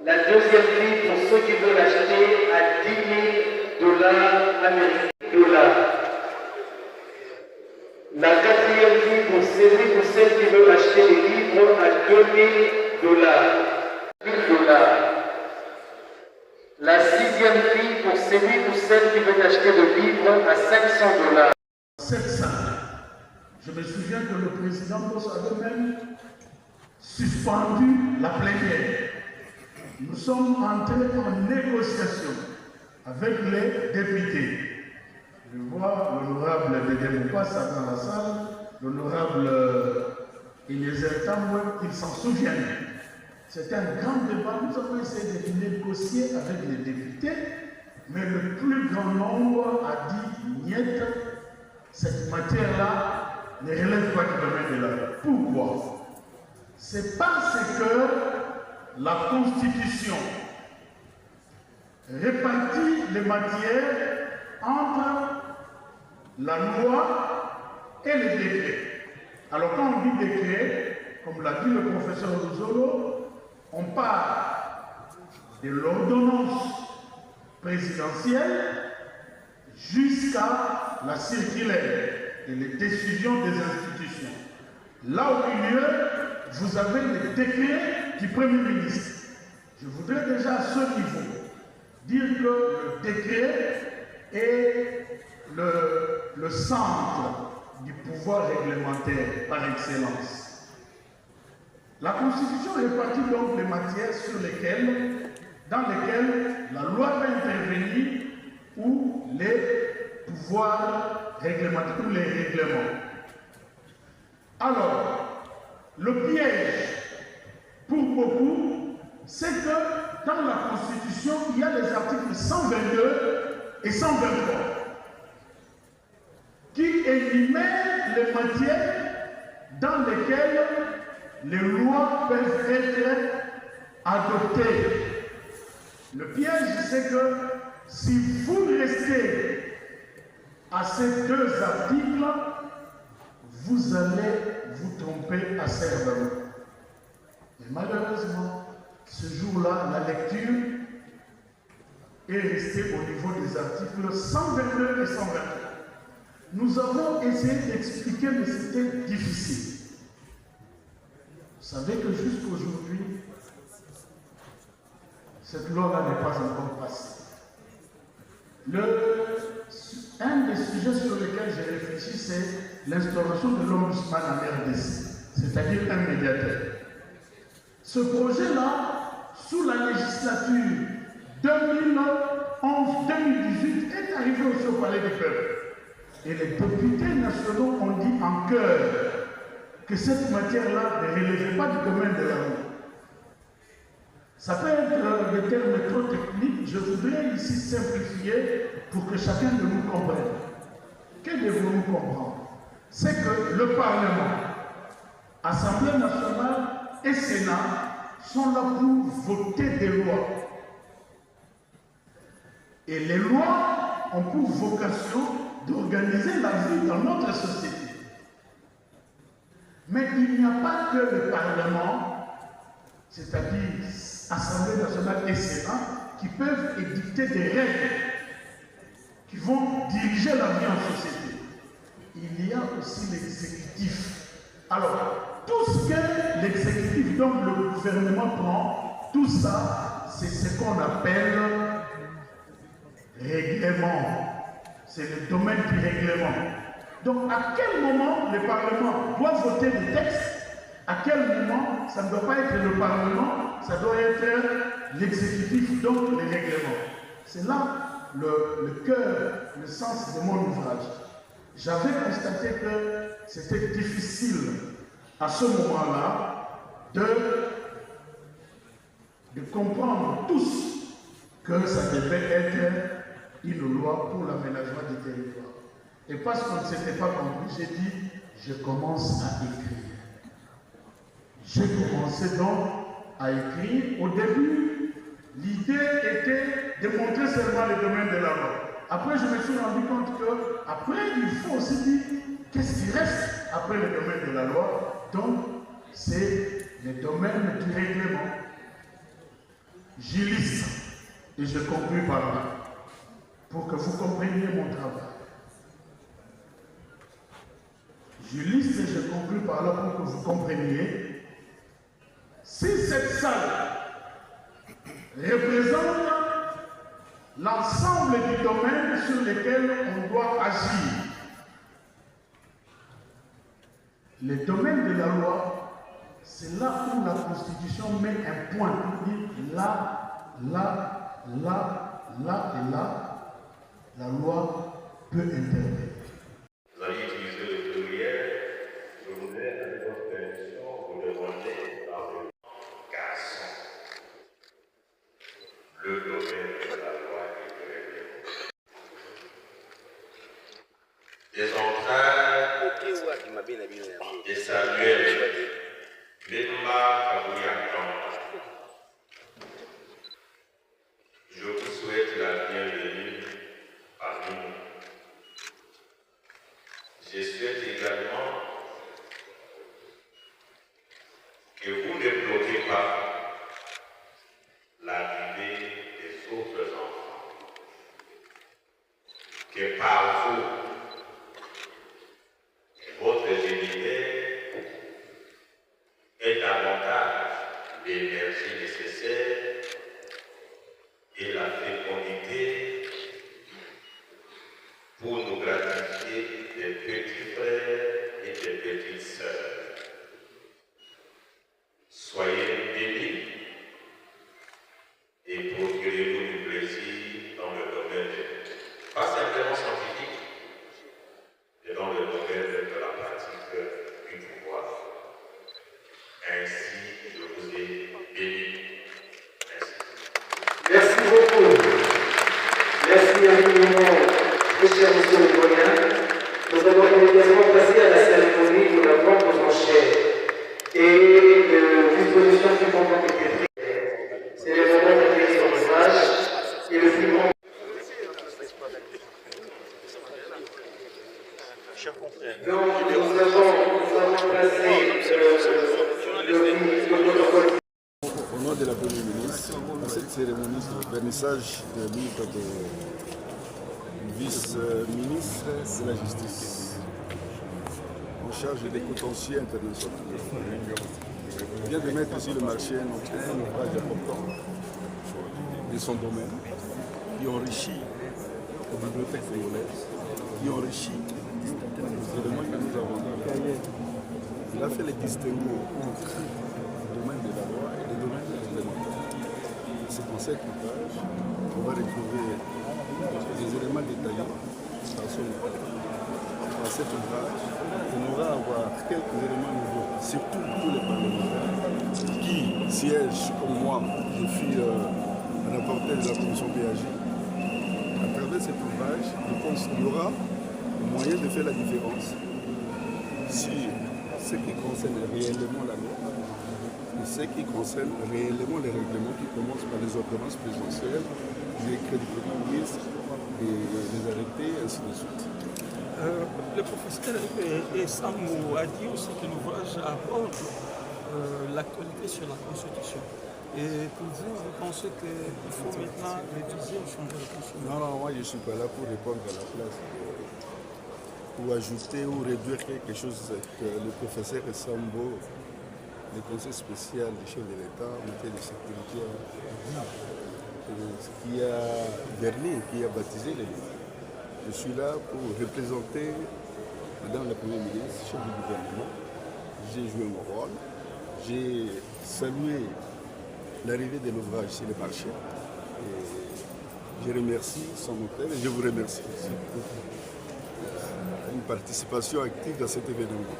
La deuxième fille pour ceux qui veulent acheter à $10 000 américains. La quatrième fille pour celui ou celle qui veut acheter les livres à $2 000. La sixième fille pour celui ou celle qui veut acheter le livre à $500. Cette salle, je me souviens que le président Boss avait même suspendu la plénière. Nous sommes entrés en négociation avec les députés. Je vois l'honorable Dédé Moupassa dans la salle, l'honorable Eliezer Tamboué, ils s'en souviennent. C'était un grand débat, nous avons essayé de négocier avec les députés, mais le plus grand nombre a dit niet, cette matière-là ne relève pas du domaine de la loi. Pourquoi? C'est parce que la Constitution répartit les matières entre la loi et les décrets. Alors quand on dit décret, comme l'a dit le professeur Luzolo, on part de l'ordonnance présidentielle jusqu'à la circulaire et les décisions des institutions. Là au milieu, vous avez les décrets du Premier ministre. Je voudrais déjà à ce niveau dire que le décret est le centre du pouvoir réglementaire par excellence. La Constitution répartit donc les matières dans lesquelles la loi peut intervenir ou les pouvoirs réglementaires ou les règlements. Alors, le piège pour beaucoup, c'est que dans la Constitution, il y a les articles 122 et 123 qui énumèrent les matières dans lesquelles les lois peuvent être adoptées. Le piège, c'est que si vous restez à ces deux articles, vous allez vous tromper assez sévèrement. Mais malheureusement, ce jour-là, la lecture est restée au niveau des articles 122 et 123. Nous avons essayé d'expliquer, mais c'était difficile. Vous savez que jusqu'aujourd'hui, cette loi-là n'est pas encore passée. Un des sujets sur lesquels j'ai réfléchi, c'est l'instauration de l'ombudsman en RDC, c'est-à-dire un médiateur. Ce projet-là, sous la législature 2011-2018, est arrivé aussi au Palais du Peuple. Et les députés nationaux ont dit en chœur que cette matière-là ne relevait pas du domaine de la loi. Ça peut être des termes trop techniques, je voudrais ici simplifier pour que chacun de nous comprenne. Que devons-nous comprendre? C'est que le Parlement, Assemblée nationale et Sénat sont là pour voter des lois. Et les lois ont pour vocation d'organiser la vie dans notre société. Mais il n'y a pas que le Parlement, c'est-à-dire Assemblée nationale et Sénat, qui peuvent édicter des règles qui vont diriger la vie en société. Il y a aussi l'exécutif. Alors, tout ce que l'exécutif, donc le gouvernement prend, tout ça, c'est ce qu'on appelle règlement. C'est le domaine du règlement. Donc, à quel moment le Parlement doit voter des textes? À quel moment ça ne doit pas être le Parlement, ça doit être l'exécutif, donc les règlements. C'est là le cœur, le sens de mon ouvrage. J'avais constaté que c'était difficile à ce moment-là de comprendre tous que ça devait être une loi pour l'aménagement du territoire. Et parce qu'on ne s'était pas compris, j'ai dit, je commence à écrire. J'ai commencé donc à écrire. Au début, l'idée était de montrer seulement le domaine de la loi. Après, je me suis rendu compte qu'après, il faut aussi dire qu'est-ce qui reste après le domaine de la loi. Donc, c'est le domaine du règlement. J'illustre, et je conclue par là, pour que vous compreniez mon travail. J'illustre et je conclue par là pour que vous compreniez. Si cette salle représente l'ensemble des domaines sur lesquels on doit agir, les domaines de la loi, c'est là où la Constitution met un point pour dire là, là, là, là et là, la loi peut intervenir. Vous allez utiliser le pluriel. Je voudrais, avec votre permission, vous demander dans le garçon le domaine de la loi et de règlement. Des empreintes de Samuel Benma Kabouyakan. Je vous souhaite la bienvenue parmi nous. Je souhaite également que vous ne bloquez pas l'arrivée des autres enfants, que par vous, votre géniteur ait davantage l'énergie nécessaire et la fécondité pour nous gratifier des petits frères et des petites sœurs. Soyez bénis et procurez-nous du plaisir dans le domaine, pas simplement scientifique, mais dans le domaine de la pratique du pouvoir. Ainsi, je vous ai béni. Merci. Merci beaucoup. Merci infiniment, très cher monsieur le doyen. Nous allons immédiatement passer à la cérémonie de la vente aux enchères et de dispositions qui vont être prises. C'est le moment d'accueillir son message et le plus grand. Donc, nous avons placé le protocole. Au nom de la Première ministre, à cette cérémonie de vernissage de livre du vice-ministre de la Justice, en charge des contentieux internationaux. Il vient de mettre sur le marché un ouvrage important de son domaine, qui enrichit la bibliothèque congolaise, qui enrichit les éléments que nous avons dans le. Il a fait le distinguo entre le domaine de la loi et le domaine de réglementaire. C'est dans cet ouvrage qu'on va retrouver des éléments détaillés dans son ouvrage. Dans cet ouvrage, on aura à voir quelques éléments nouveaux, surtout pour les parlementaires qui siègent comme moi. Je suis rapporteur de la commission PAG. À travers cet ouvrage, je pense qu'il y aura moyen de faire la différence sur ce qui concerne réellement la loi et ce qui concerne réellement les règlements qui commencent par les ordonnances présidentielles, les décrets du Premier ministre, les arrêtés, et ainsi de suite. Le professeur Samou a dit aussi que l'ouvrage aborde l'actualité sur la Constitution. Et pour vous, vous pensez qu'il faut maintenant réviser ou changer la Constitution? Non, moi je ne suis pas là pour répondre à la place, ou ajouter ou réduire quelque chose que le professeur Sambo, le conseil spécial du chef de l'État en matière de sécurité, a dit, qui a verni, qui a baptisé les livres. Je suis là pour représenter Madame la Première ministre, chef du gouvernement. J'ai joué mon rôle. J'ai salué l'arrivée de l'ouvrage sur le marché. Et je remercie son auteur et je vous remercie aussi pour une participation active dans cet événement.